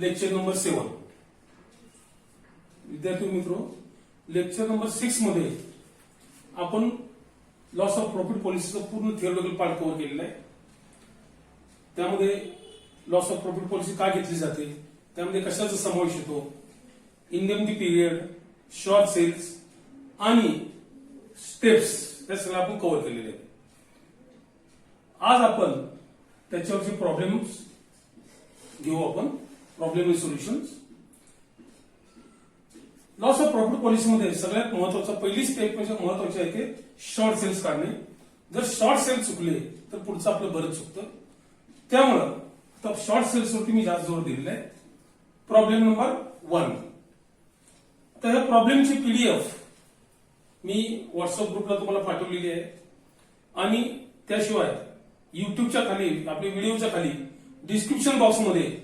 Lecture number 7. विद्यार्थी मित्रो, lecture number 6 मध्ये आपण लॉस ऑफ प्रॉफिट पॉलिसीचं पूर्ण थिअरिटिकल पार्ट कव्हर केलेला आहे. त्यामध्ये लॉस ऑफ प्रॉफिट पॉलिसी का घेतली जाते, त्यामध्ये कशाचा समावेश होतो, इंडेमनिटी पिरियड, शॉर्ट सेल्स आणि स्टेप्स, हे सगळं आपण कव्हर केलेले आहे. आज आपण त्याच्यावरचे प्रॉब्लेम्स घेऊ. आपण problem solutions. Loss of profit पॉलिसीमध्ये सगळ्यात महत्वाचा पहिली स्टेप म्हणजे महत्वाची आहे ते शॉर्ट सेल्स काढणे. जर शॉर्ट सेल्स चुकले तर पुढचं आपलं बरंच चुकतं. त्यामुळं शॉर्ट सेल्सवरती मी जास्त जोर दिलेला आहे. Problem number 1. तर ह्या प्रॉब्लेमची पीडीएफ मी व्हॉट्सअप ग्रुपला तुम्हाला पाठवलेली आहे आणि त्याशिवाय युट्यूबच्या खाली आपल्या व्हिडिओच्या खाली डिस्क्रिप्शन बॉक्समध्ये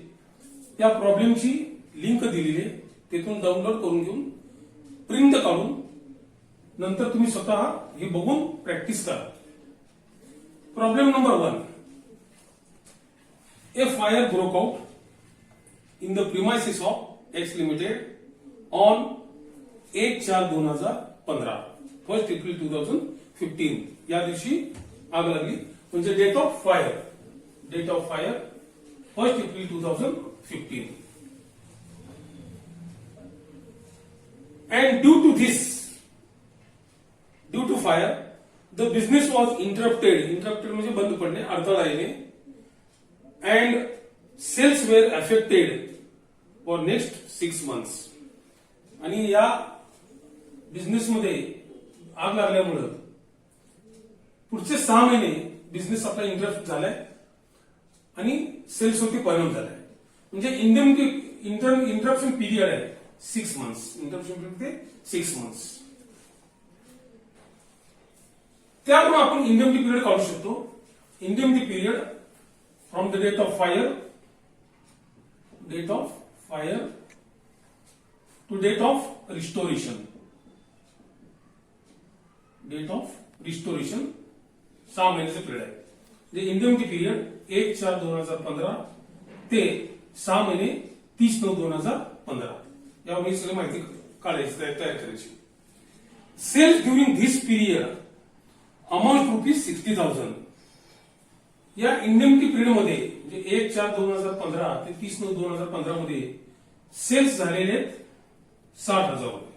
त्या प्रॉब्लेमची लिंक दिलेली आहे. तिथून डाउनलोड करून घेऊन प्रिंट काढून नंतर तुम्ही स्वतः हे बघून प्रॅक्टिस करा. Problem number 1. A fire broke out in the premises of x limited on 1/4/2015, 1 April 2015. या दिवशी आग लागली म्हणजे date of fire 1 April 2015. And due to fire, the business was interrupted म्हणजे बंद पडणे, अडथळा येणे, and sales were affected for next 6 months. आणि या बिझनेसमध्ये आग लागल्यामुळे पुढचे 6 महिने बिझनेस आपला इंटरप्ट झालाय आणि सेल्सवरती परिणाम झालाय. म्हणजे इंटरप्शन पीरियड आहे 6 months. Interruption period 6 months. त्यामुळे आपण इंडेमनिटी पिरियड काढू शकतो. Indemnity period from the date of fire to date of restoration. 6 महिन्याचं पिरियड आहे. म्हणजे इंडेमनिटी पिरियड 1/4/2015 ते 6 महिने 30/9/2015. यावर सगळी माहिती काढायची, तयार करायची. Sales during this period amount ₹60,000. या इंडेमनिटी पिरियड मध्ये म्हणजे 1/4/2015 ते 30/9/2015 मध्ये सेल्स झालेले 60,000 रुपये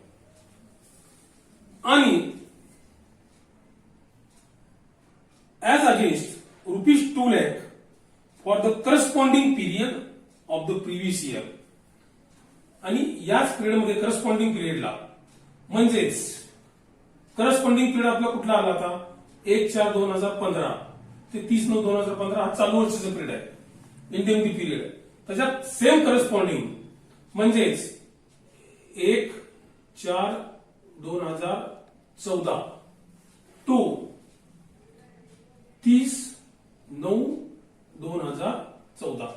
आणि as against ₹2 lakh for the corresponding period of the previous year. आणि याच पिरियडमध्ये करस्पॉन्डिंग पिरियडला म्हणजेच करस्पॉन्डिंग पिरियड आपला कुठला आला आता 1/4/2015 ते 30/9/2015 हा चालू वर्षाचा पिरियड आहे, इंडेमनिटी पिरियड. त्याच्यात सेम करस्पॉन्डिंग म्हणजेच 1/4/2014 to 30/9/2014.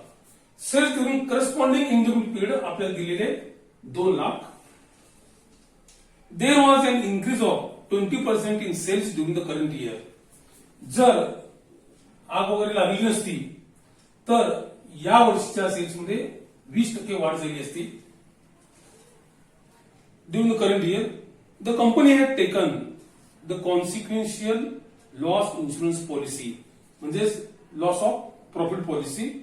Sales during corresponding indemnity period आपल्याला दिलेले 2 lakh. There was an increase of 20% in sales during the current year. जर आग वगैरे लागली नसती तर या वर्षीच्या सेल्समध्ये 20% वाढ झाली असती. During the current year the company had taken the consequential loss insurance policy म्हणजे loss of profit policy.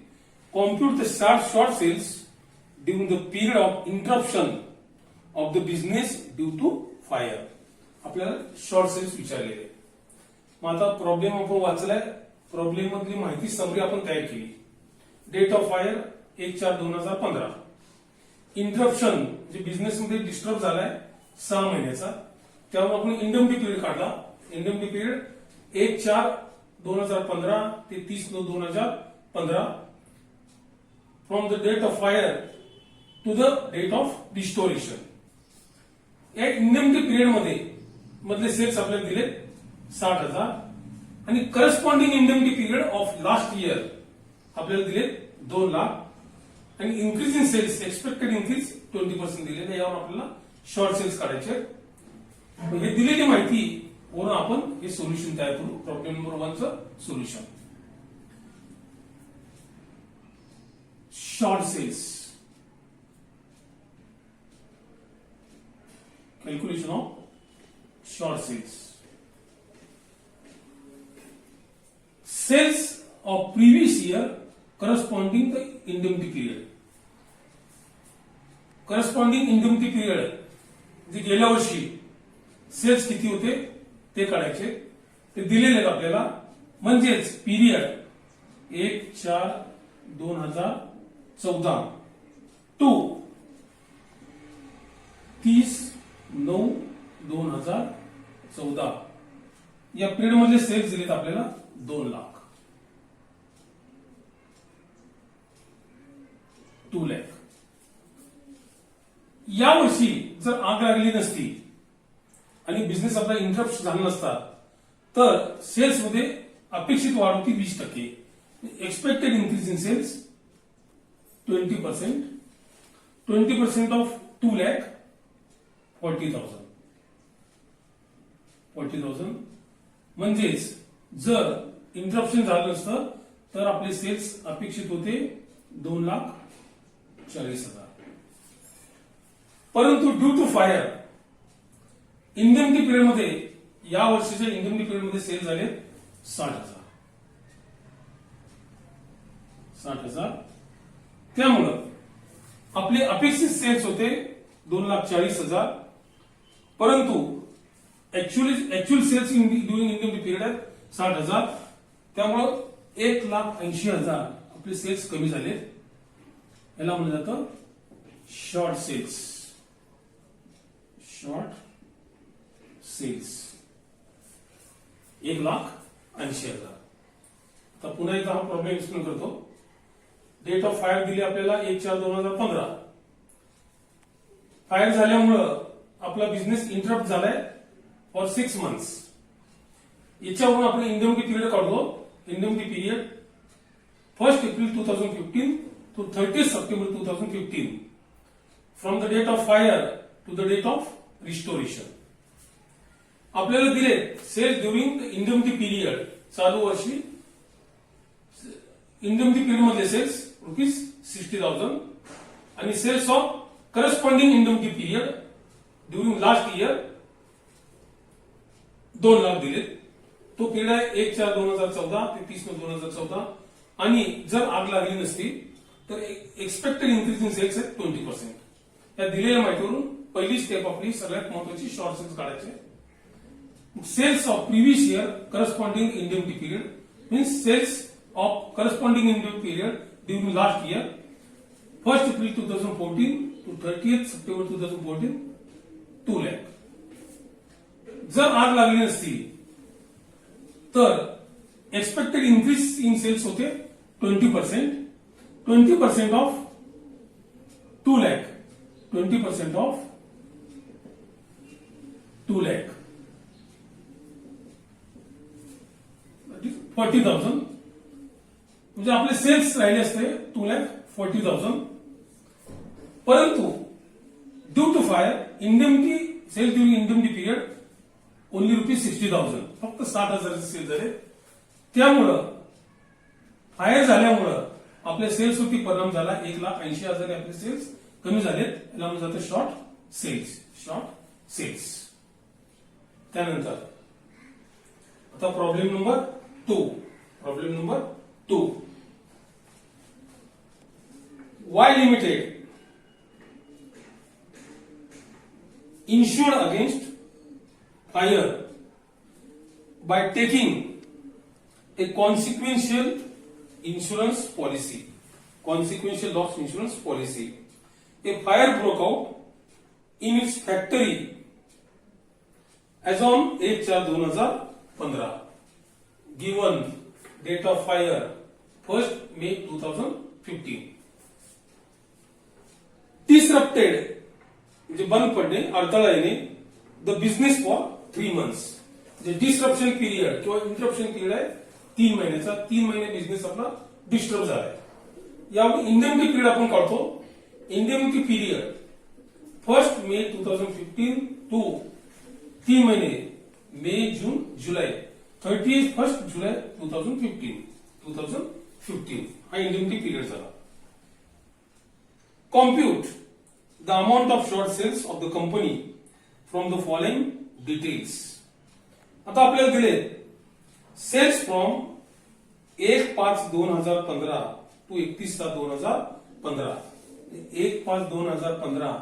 Compute the short sales during the period of interruption of the business due to fire. आपल्याला short cells विचारलेले. मग आता problem आपण वाचलाय. Problem मधली माहिती summary आपण तयार केली. Date of fire 1/4/2015. इंटरप्शन म्हणजे बिझनेस मध्ये डिस्टर्ब झालाय 6 महिन्याचा, त्यावर आपण इंडेमनिटी पिरियड काढला. इंडेमनिटी पिरियड 1/4/2015 ते 30/9/2015 from the date of fire to the date of restoration. या इंडेमनिटी पिरियड मध्ये मधले सेल्स आपल्याला दिले 60,000 आणि corresponding indemnity period of last year आपल्याला दिले 2 लाख आणि increase in sales expected increase 20% दिले. यावर आपल्याला शॉर्ट सेल्स काढायचे. हे दिलेली माहिती वरून आपण हे सोल्युशन तयार करू. प्रॉब्लेम नंबर 1 चं solution. Short sales calculation of short sales. Sales of previous year corresponding the indemnity period. Corresponding indemnity period जे गेल्या वर्षी सेल्स किती होते ते काढायचे, ते दिलेले आहेत आपल्याला. म्हणजेच पीरियड 1/4/2014 टू 30/9/2014 या पिरियड मधले सेल्स दिलेत आपल्याला 2 लाख, 2 लाख. या वर्षी जर आग लागली नसती आणि बिझनेस आपला इंटरप्ट झाला नसता तर सेल्स मध्ये अपेक्षित वाढ होती 20%. Expected increase in sales 20%. 20% of 2,40,000. म्हणजेच जर इंटरप्शन झालं नसतं तर आपले सेल्स अपेक्षित होते 2,40,000. परंतु due to fire indemnity period मध्ये या वर्षीच्या इंडेमनिटी पिरियड मध्ये सेल झाले 60,000. त्यामुळं आपले अपेक्षित सेल्स होते 2,40,000, परंतु actual sales during indemnity period आहे 60,000. त्यामुळं 1,80,000 आपले सेल्स कमी झाले. याला म्हणलं जातं शॉर्ट सेल्स. Short cells 1,80,000. आता पुन्हा एकदा हा प्रॉब्लेम एक्सप्लेन करतो. डेट ऑफ फायर दिली आपल्याला 1/4/2015. फायर झाल्यामुळं आपला बिझनेस इंटरप्ट झालाय फॉर 6 months. याच्यावरून आपण इंडेमनिटी पिरियड काढतो. Indemnity period 1 April 2015 to 30 September 2015 from the date of fire to the date of restoration. आपल्याला दिले sales during the indemnity period, चालू वर्षी इंडेमनिटी पिरियड मधले सेल्स ₹60,000 आणि sales of corresponding indemnity period during last year 2 lakh दिले. तो period आहे 1/4/2014 ते 30/9/2014. आणि जर आग लागली नसती तर एक्सपेक्टेड इन्क्रीज इन सेल्स आहे 20%. या दिलेल्या माहितीवरून पहिली स्टेप आपली सगळ्यात महत्वाची शॉर्ट सेल्स काढायचे. Sales of previous year corresponding indemnity period means sales of corresponding indemnity period during last year 1 April 2014 to 30th September 2014 2 lakh. जर आग लागली नसती तर एक्सपेक्टेड इन्क्रीज इन सेल्स होते 20%. 20% ऑफ 2 लाख. 20% ऑफ 2 लाख 40,000. म्हणजे आपले सेल्स राहिले असते 2,40,000. परंतु due to fire indemnity sale during indemnity period only ₹60,000. फक्त 60,000 सेल झाले. त्यामुळं फायर झाल्यामुळं आपल्या सेल्सवरती परिणाम झाला. 1,80,000 आपले सेल्स कमी झालेत. याला म्हणलं जातं शॉर्ट सेल्स. Short sales. त्यानंतर आता problem number 2. Problem number 2. Y Limited insured against fire by taking a consequential insurance policy. Consequential loss insurance policy. A fire broke out in its factory as on 1/4/2015. Given date of fire 1 May 2015. Disrupted म्हणजे बंद पडणे, अडथळा येणे the business for 3 months. म्हणजे disruption period किंवा interruption period आहे 3 महिन्याचा. 3 महिने बिझनेस आपला डिस्टर्ब झालाय. यावर इंडेमनिटी पिरियड आपण काढतो. इंडेमनिटी पिरियड 1 May 2015 टू 3 महिने मे, जून, जुलै 31 जुलै 2015 हा इंडेमनिटी पिरियड झाला. Compute the amount of short sales of the company from the following details. आता आपल्याला दिले सेल्स फ्रॉम 1/5/2015 टू 31/7/2015. 1/5/2015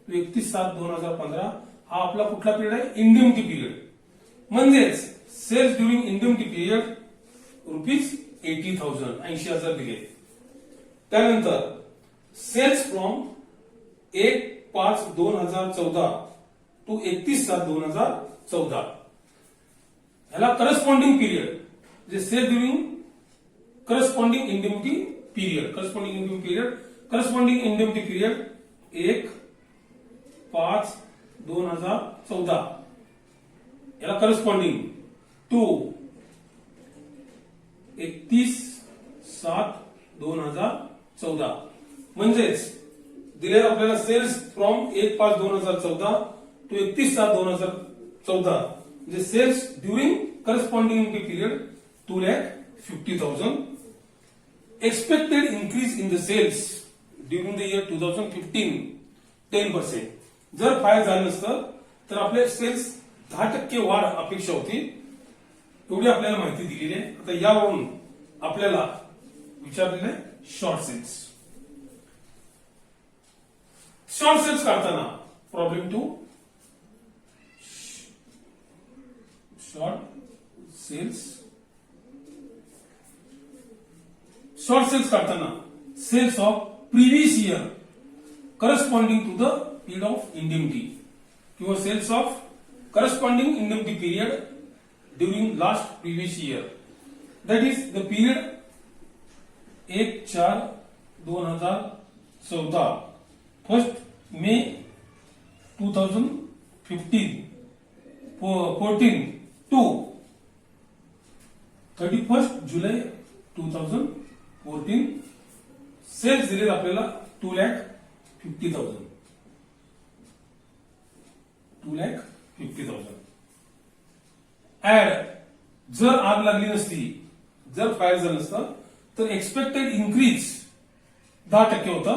टू 31/7/2015 हा आपला कुठला पिरियड आहे? इंडियमिटी पिरियड. म्हणजेच सेल्स ड्युरिंग इंडियमिटी पिरियड ₹80,000 80,000 दिले. त्यानंतर सेल्स फ्रॉम 1/5/2014 टू 31/7/2014 ह्याला करस्पॉन्डिंग पिरियड जे sales during corresponding indemnity period. Corresponding indemnity period 1/5/2014 याला करस्पॉन्डिंग टू 31/7/2014 म्हणजेच दिले आपल्याला सेल्स फ्रॉम 1/5/2014 टू 31/7/2014 म्हणजे sales during corresponding period 2,50,000. Expected increase in the sales during the year 2015 10%. जर फायर झालं नसतं तर आपले सेल्स 10% वाढ अपेक्षा होती. एवढी आपल्याला माहिती दिलेली आहे. आता यावरून आपल्याला विचारलेलं आहे शॉर्ट सेल्स. शॉर्ट सेल्स काढताना प्रॉब्लेम 2 शॉर्ट सेल्स काढताना sales of previous year corresponding to the period of indemnity किंवा sales of corresponding indemnity period during last previous year that is the period 1/4/2014 1 May 2014 to 31 July 2014 sales दिले आपल्याला 2,50,000. Add जर आग लागली नसती जर fire झालं नसतं तर एक्सपेक्टेड इंक्रीज 10% होता.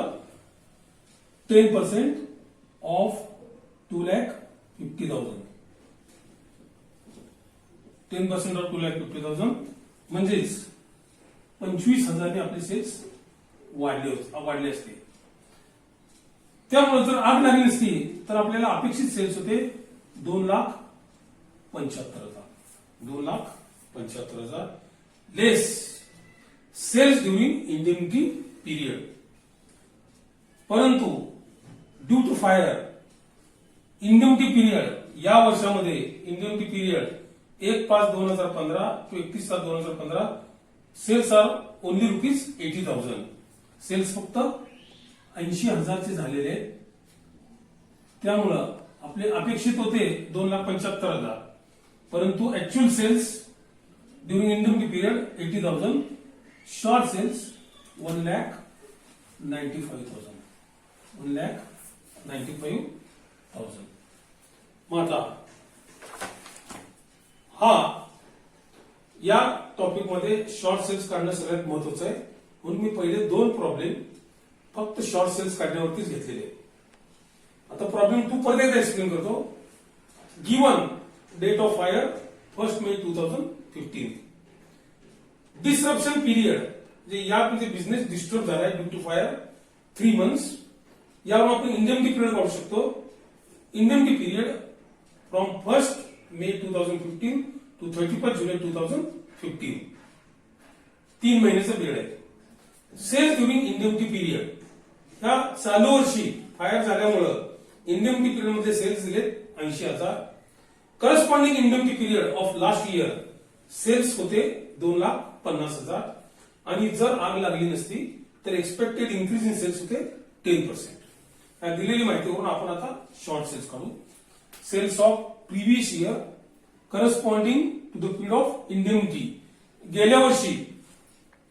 10% ऑफ 2,50,000. 10% ऑफ 2,50,000 म्हणजेच 25,000 आपले सेल्स वाढले असते. त्यामुळे जर आग लागली नसती तर आपल्याला अपेक्षित सेल्स होते 2,75,000. 2,75,000 less sales during indemnity period. परंतु due to fire indemnity period या वर्षामध्ये indemnity period 1/5/2015 to 31/7/2015 sales are only ₹80,000. Sales फक्त 80,000 झालेले आहेत. त्यामुळं आपले अपेक्षित होते 2,75,000 परंतु actual sales during indemnity period 80,000. Short sales 1,95,000. 1,95,000. मग आता हा या टॉपिक मध्ये शॉर्ट सेल्स काढणं सगळ्यात महत्वाचं आहे. म्हणून मी पहिले 2 प्रॉब्लेम फक्त शॉर्ट सेल्स काढण्यावरतीच घेतलेले. आता प्रॉब्लेम 2 परत एकदा एक्सप्लेन करतो. Given date of fire 1 May 2015. Disruption period जे यामध्ये बिझनेस डिस्टर्ब झालाय ड्यू टू फायर 3 months. यावर आपण इंडियमिटी पिरियड काढू शकतो. Indemnity period from 1 May 2015 to 31 July 2015. 3 महिन्याचा पिरियड आहे. सेल्स ड्युरिंग इंडियमिटी पिरियड ह्या चालू वर्षी फायर झाल्यामुळं इंडियमिटी पिरियड मध्ये सेल्स दिले 80,000. Corresponding indemnity period of last year sales होते 2,50,000 आणि जर आग लागली नसती तर एक्सपेक्टेड इंक्रीज इन सेल्स होते 10%. दिलेली माहितीवरून आपण आता शॉर्ट सेल्स काढू. Sales of previous year corresponding to the period of indemnity. गेल्या वर्षी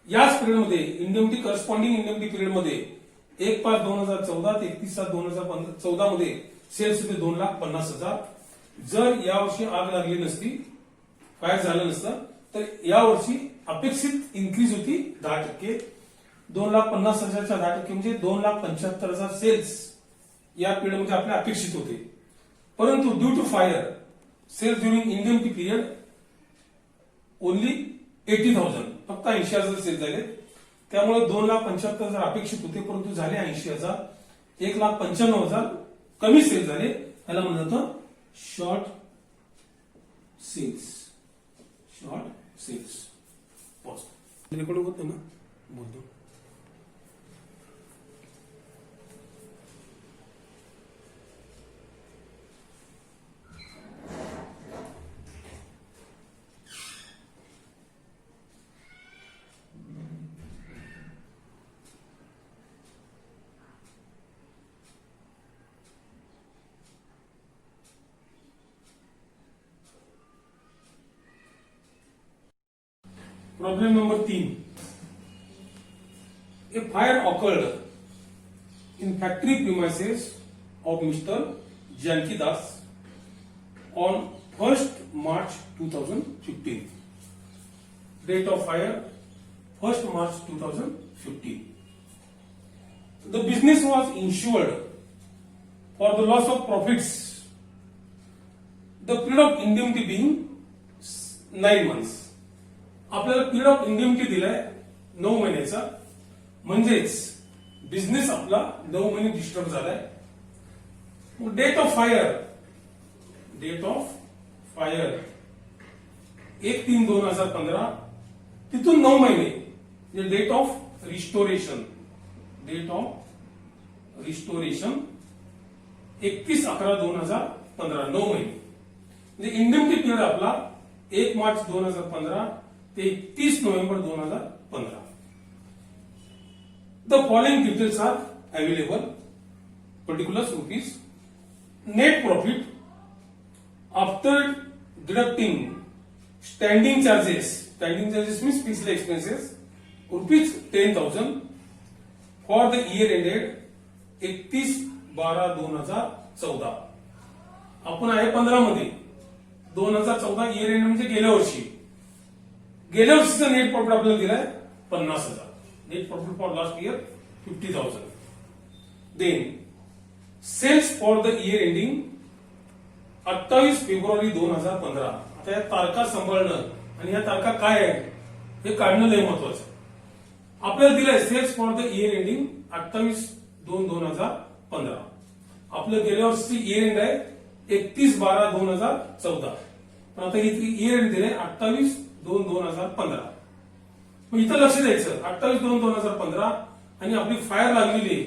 याच पिरियडमध्ये इंडियमिटी करस्पॉन्डिंग इंडियमिटी पिरियडमध्ये 1/5/2014 ते 31/7/2014 मध्ये सेल्स होते 2,50,000. जर यावर्षी आग लागली नसती फायर झालं नसतं तर यावर्षी अपेक्षित इन्क्रीज होती 10%. 2,50,000च्या 10% म्हणजे 2,75,000 सेल्स या पिरियडमध्ये आपल्या अपेक्षित होते. परंतु due to fire sales during indemnity period only 80,000, फक्त 80,000 सेल झाले. त्यामुळे 2,75,000 अपेक्षित होते, परंतु झाले 80,000. 1,95,000 कमी सेल झाले. याला म्हणलं जातं short sales. Short sales. Pause record होतं ना, बोलतो. Problem number 3. A fire occurred in factory premises of Mr. Janki Das on 1st March 2015. Date of fire 1st March 2015. The business was insured for the loss of profits. The period of indemnity being 9 months. आपल्याला period of इंडियमिटी दिलाय 9 महिन्याचा, म्हणजेच business आपला 9 महिने disturb झालाय. Date of fire 1/3/2015, तिथून 9 महिने म्हणजे डेट ऑफ रिस्टोरेशन 31/11/2015, 9 महिने. म्हणजे इंडियमिटी पिरियड आपला 1 मार्च 2015 ते 30 नोव्हेंबर 2015. The following details are available. Particulars rupees. Net profit after deducting standing charges means fixed expenses rupees 10,000 for the year ended 31/12/2014. आपण आहे 15 मध्ये. 2014 इयर एंड म्हणजे गेल्या वर्षी. गेल्या वर्षीचा नेट प्रॉफिट आपल्याला दिलाय 50,000. Net profit for last year 50,000. Then sales for the year ending 28 February 2015. आता या तारखा सांभाळणं आणि या तारखा काय आहे हे काढणं लय महत्वाचं. आपल्याला दिलंय sales for the year ending 28/2/2015. आपलं गेल्या वर्षीची इयर एंड आहे 31/12/2014. पण आता इथे इयर एंड दिले 28/2/2015. मग इथं लक्ष द्यायचं 28/2/2015 आणि आपली फायर झालेली आहे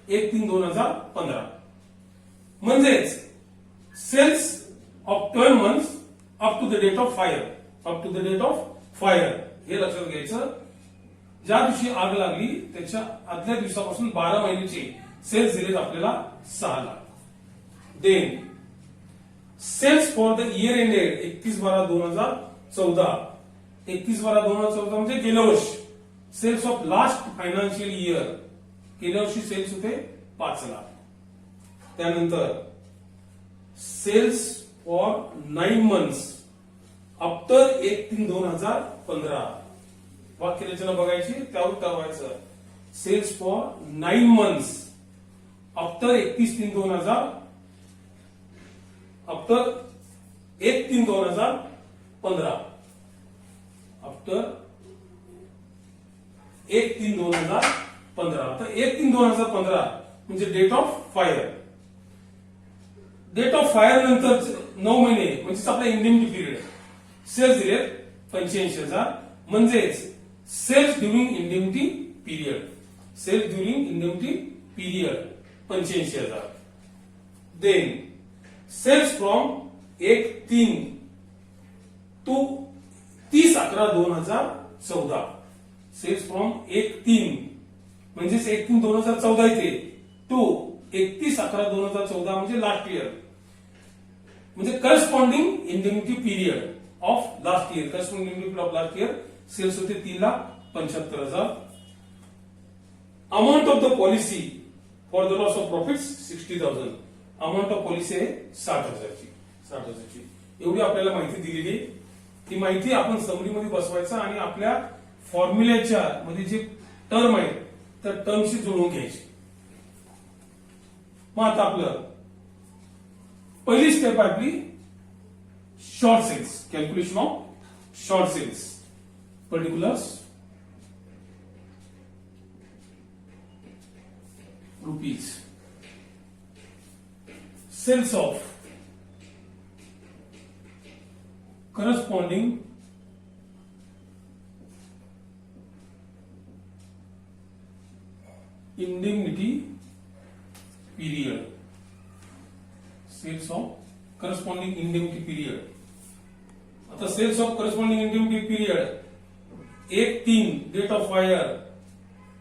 1/3/2015. म्हणजेच sales of 12 months up to the date of fire. हे लक्षात घ्यायचं. ज्या दिवशी आग लागली त्याच्या आदल्या दिवसापासून 12 महिन्याचे सेल्स दिलेत आपल्याला 6 लाख. Then sales for the year ended 31/12/2014. 31/12/2014 म्हणजे गेल्या वर्षी. Sales of last financial year गेल्या वर्षी सेल्स होते 5 लाख. त्यानंतर सेल्स फॉर 9 मंथ्स आफ्टर 1/3/2015. वाक्य रचना बघायची, त्यावर ठरवायचं. Sales for 9 months after 31/3/2015. After 1/3/2015. After 1/3/2015. आता 1/3/2015 म्हणजे date of fire. Date of fire नंतर 9 महिने म्हणजेच आपला इंडियमिटी पिरियड. सेल्स दिले 85,000 म्हणजेच sales during indemnity period. 85,000. Then sales from 1/3 to 30/11/2014. Sales from 1/3 म्हणजेच 1/3/2014 इथे टू 31/11/2014 म्हणजे लास्ट इयर. म्हणजे corresponding indemnity period of last year. Corresponding indemnity period of last year sales होते 3,75,000. Amount of the policy for the loss of profits 60,000. Amount of policy आहे 60,000ची. एवढी आपल्याला माहिती दिलेली आहे. ती माहिती आपण समरीमध्ये बसवायचं आणि आपल्या फॉर्म्युल्याच्या मध्ये जे टर्म आहे त्या टर्मशी जुळवून घ्यायची. मग आता आपलं पहिली स्टेप आहे आपली short sales, calculation of short sales, particulars rupees, sales of corresponding indemnity period, sales of corresponding indemnity period. आता sales of corresponding indemnity period 1/3 date of fire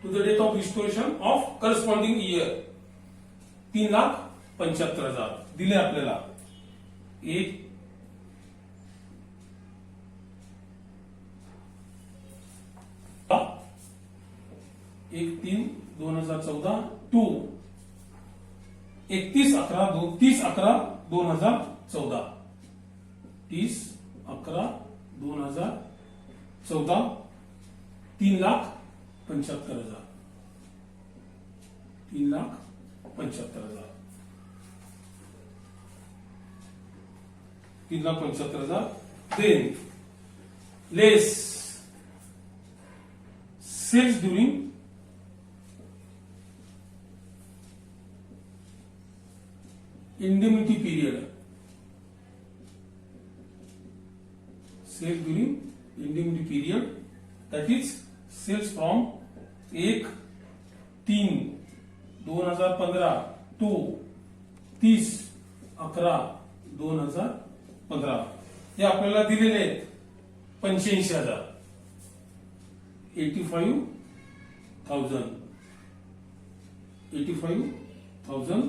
to the date of restoration of corresponding year 3,75,000 दिले आपल्याला. 1/3/2014 to 31/11/2014 30/11/2014 3,75,000 3,75,000 3,75,000. Then less sales during indemnity period, sales during indemnity period, that is sales from 1/3/2015 to 30/11/2015 हे आपल्याला दिलेले आहेत 85,000 85,000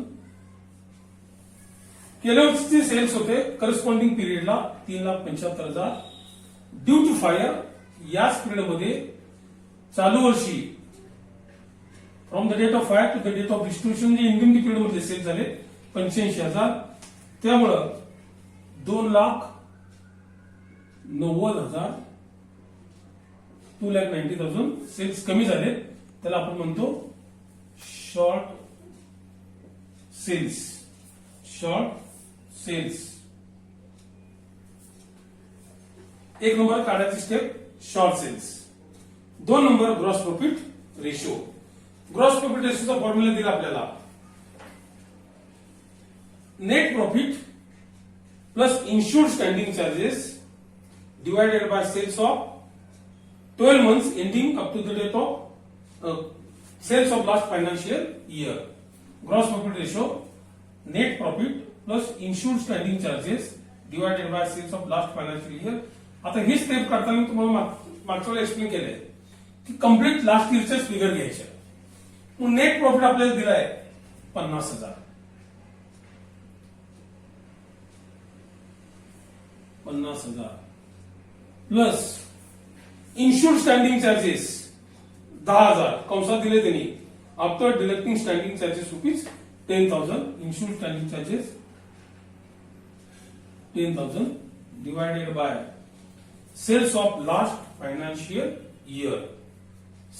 गेल्या वर्षीचे sales होते corresponding पिरियडला 3,75,000. ड्यू टू फायर याच पिरियडमध्ये चालू वर्षी from the date of fire to the date of distribution जे इंडिमनिटी पिरियड मध्ये सेल झाले 85,000. त्यामुळं 2,90,000 2,90,000 सेल्स कमी झाले. त्याला आपण म्हणतो शॉर्ट सेल्स. Short sales. एक नंबर काढायची step short sales. 2 number gross profit ratio. Gross profit रेशोचा फॉर्म्युला दिला आपल्याला net profit plus insured standing charges divided by sales of 12 months ending up to the date of sales of last financial year. Gross profit ratio net profit plus insured standing charges divided by sales of last financial year. आता ही step करताना तुम्हाला मागच्या वेळेला explain केलंय की complete last इयरचेच figure घ्यायचे. मग net profit आपल्याला दिलाय 50,000 प्लस इन्शुर्ड स्टँडिंग चार्जेस 10,000 कंसात दिले त्यांनी. After deducting standing charges rupees 10,000 insured standing charges 10,000 divided by sales of last financial year.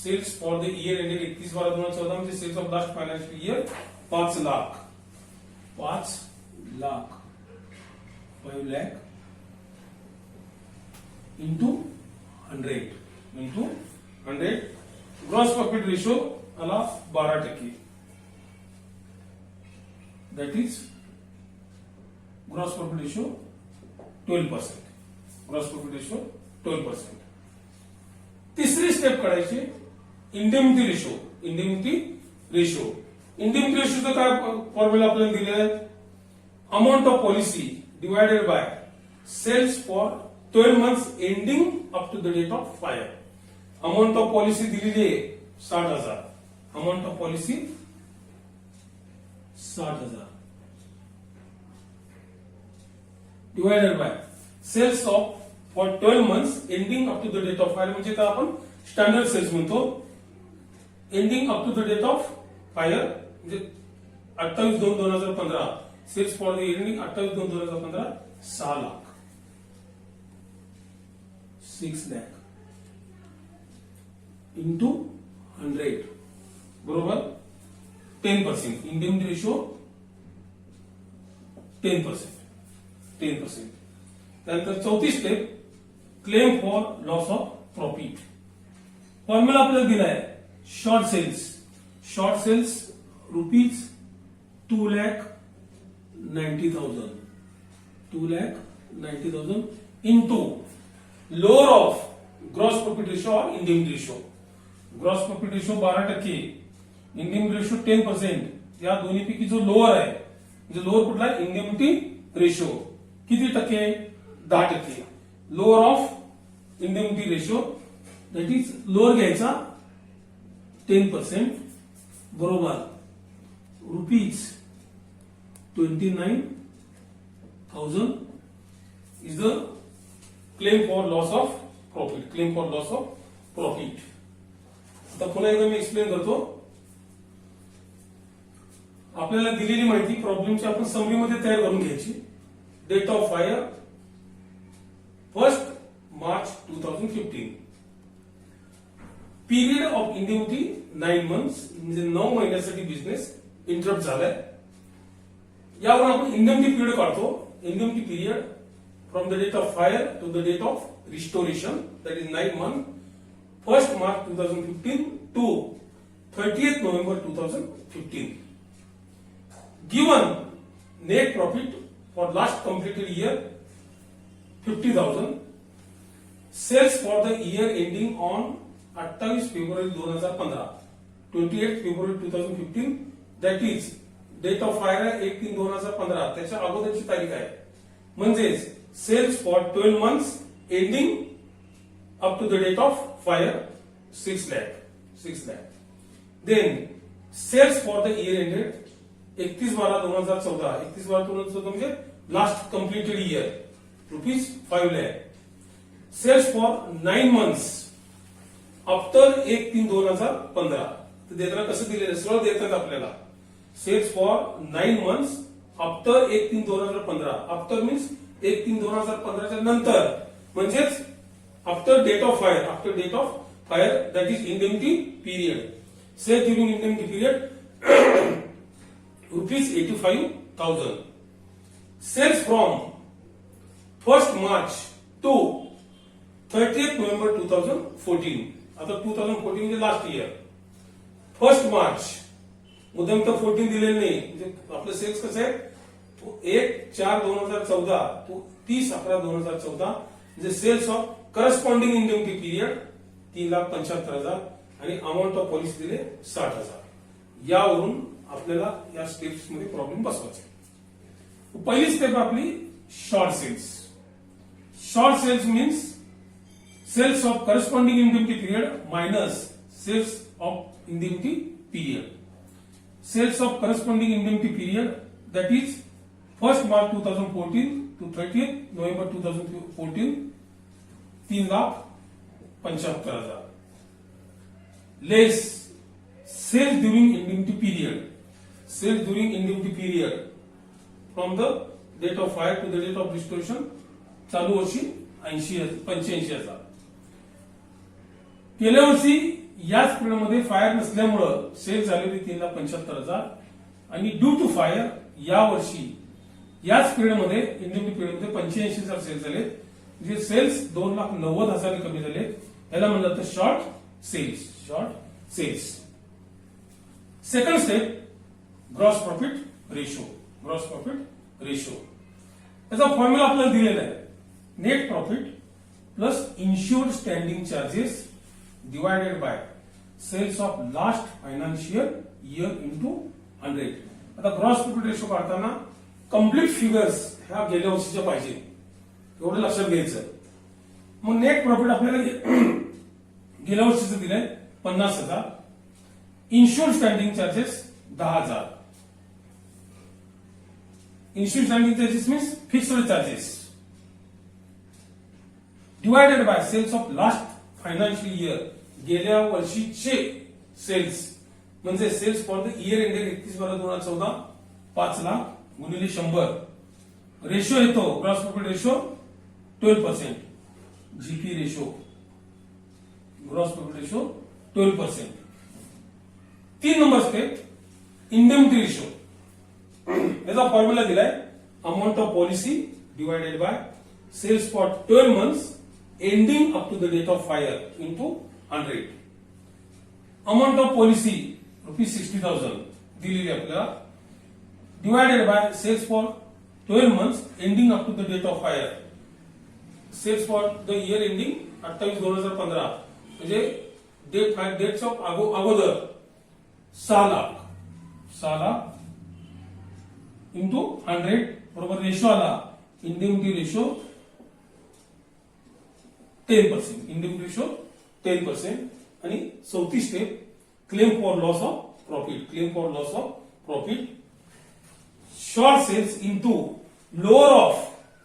Sales for the year ended 31/12/2014 म्हणजे sales of last financial year 5 lakh 5 lakh into 100 gross profit ratio आला 12%. That is gross profit ratio 12%. Gross profit ratio 12%. तिसरी step काढायची indemnity ratio. Indemnity रेशोचं काय formula आपल्याला दिले आहे amount of policy divided by cells for 12 months ending up to the date of fire. Amount of policy दिलेली आहे 60,000. Amount of policy 60,000 divided by sales of for 12 months ending up to the date of fire म्हणजे काय आपण standard sales म्हणतो. Ending up to the date of fire म्हणजे 28/2/2015 sales for the ending 28/2/2015 6 lakh 6 lakh into 100 बरोबर 10%. Indian ratio 10%. त्यानंतर चौथी step, claim for loss of profit. Formula आपल्याला दिला आहे, short sales rupees 2,90,000 into lower of gross profit ratio or indemnity ratio. Gross profit ratio 12%, indemnity ratio 10%. या दोन्हीपैकी जो lower आहे, म्हणजे लोअर कुठला आहे, इंडेमिनिटी रेशो किती टक्के, 10%. Lower of indemnity ratio that is lower घ्यायचा 10% बरोबर rupees 29,000 is the claim for loss of profit. आता पुन्हा एकदा मी एक्सप्लेन करतो. आपल्याला दिलेली माहिती प्रॉब्लेमची आपण समरीमध्ये तयार करून घ्यायची. Date of fire 1 March 2015. Period of indemnity 9 months, म्हणजे 9 महिन्यासाठी बिझनेस इंटरप्ट झालाय. यावर आपण इंडेमिनिटी पिरियड काढतो. Indemnity period from the date of fire to the date of restoration, that is 9 months, 1 March 2015 to 30th November 2015. Given net profit for last completed year 50,000. Sales for the year ending on 28 February 2015, 28 February 2015, that is date of fire आहे 1/3/2015, त्याच्या अगोदरची तारीख आहे. म्हणजेच sales for 12 months ending up to the date of fire 6 lakh. Then sales for the year ended 31/12/2014, 31/12/2014 म्हणजे last completed year rupees 5 lakh. Sales for 9 months after 1/3/2015. तर देताना कसं दिलेलं सरळ देतात आपल्याला. Sales for 9 months after 1/3/2015. After means 1/3/2015 नंतर, म्हणजेच after date of fire, that is indemnity period. Sales during indemnity period rupees 85,000. Sales from 1 March to 30th November 2014. आता 2014 म्हणजे लास्ट इयर. 1 March मुद्दाम तर 14 दिलेलं नाही, म्हणजे आपलं सेल्स कसं आहे 1/4/2014 टू 30/11/2014, म्हणजे sales of corresponding indemnity period 3,75,000 आणि अमाऊंट ऑफ पॉलिसी दिले 60,000. यावरून आपल्याला या स्टेप्स मध्ये प्रॉब्लेम बसवायचे. पहिली स्टेप आपली short sales means sales of corresponding indemnity period minus sales of indemnity period. Sales of corresponding indemnity period, that is 1 March 2014 to 30th November 2014, 3,75,000. Less sales during indemnity period from the date of fire to the date of restoration चालू वर्षी 85,000. गेल्या वर्षी याच पिरियडमध्ये fire नसल्यामुळं sale झालेली 3,75,000 आणि due to fire या वर्षी याच पिरियडमध्ये इंडेमिनिटी पिरियडमध्ये 85,000 सेल्स झाले, म्हणजे सेल्स 2,90,000 कमी झाले. याला म्हणलं तर short sales. Second step gross profit ratio. याचा फॉर्म्युला आपल्याला दिलेला आहे, net profit plus insured standing charges divided by sales of last financial year into 100. आता ग्रॉस प्रॉफिट रेशो काढताना कम्प्लीट फिगर्स ह्या गेल्या वर्षीच्या पाहिजे, एवढं लक्षात घ्यायचं. मग नेट प्रॉफिट आपल्याला गेल्या वर्षीचं दिलंय 50,000. Insure standing charges 10,000. Insure standing charges means fixed charges divided by sales of last financial year, गेल्या वर्षीचे सेल्स, म्हणजे sales for the year ended 31/12/2014 5 lakh गुणिले 100. रेशो येतो gross profit ratio 12%. GP ratio gross profit ratio 12%. 3 number step indemnity ratio. याचा formula दिलाय amount of policy divided by sales for 12 months ending up to the date of fire into 100. Amount of policy rupees 60,000 दिलेली आपल्याला divided by sales for 12 months ending up to the date of fire. Sales for the year ending 28/2015 म्हणजे dates of अगोदर 6 lakh into 100 बरोबर ratio आला इंडिमनिटी ratio 10%. इंडिमनिटी ratio 10% आणि चौथी step claim for loss of profit. Claim for loss of profit short sales into lower of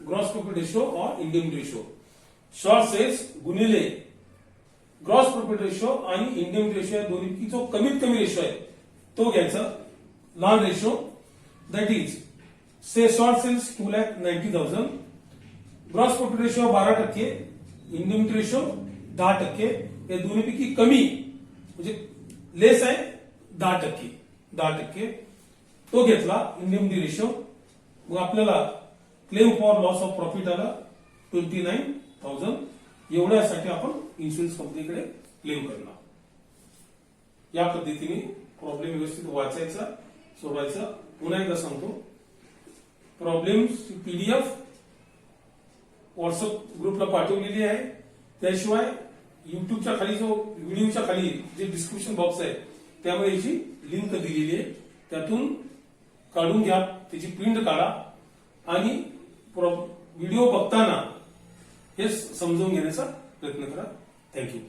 gross profit ratio और indemnity ratio. Short sales गुणिले gross profit ratio आणि indemnity ratio या दोन्हीपैकी जो कमीत कमी रेशो आहे तो घ्यायचा लहान ratio. That is say short sales 2,90,000. Gross profit ratio 12%, indemnity ratio 10%. या दोन्हीपैकी कमी म्हणजे लेस आहे 10%. तो घेतला इंडिमनिटी रेशो. मग आपल्याला claim for loss of profit आला 29,000. एवढ्यासाठी आपण इन्शुरन्स कंपनीकडे क्लेम करणार. या पद्धतीने प्रॉब्लेम व्यवस्थित वाचायचा, सोडवायचा. पुन्हा एकदा सांगतो, प्रॉब्लेम्स पीडीएफ व्हॉट्सअप ग्रुपला पाठवलेली आहे. त्याशिवाय युट्यूबच्या खाली जो व्हिडिओच्या खाली जे डिस्क्रिप्शन बॉक्स आहे त्यामध्ये याची लिंक दिलेली आहे. त्यातून काढून घ्या, त्याची प्रिंट काढा आणि व्हिडिओ बघताना हे समजून घेण्याचा प्रयत्न करा. थँक्यू.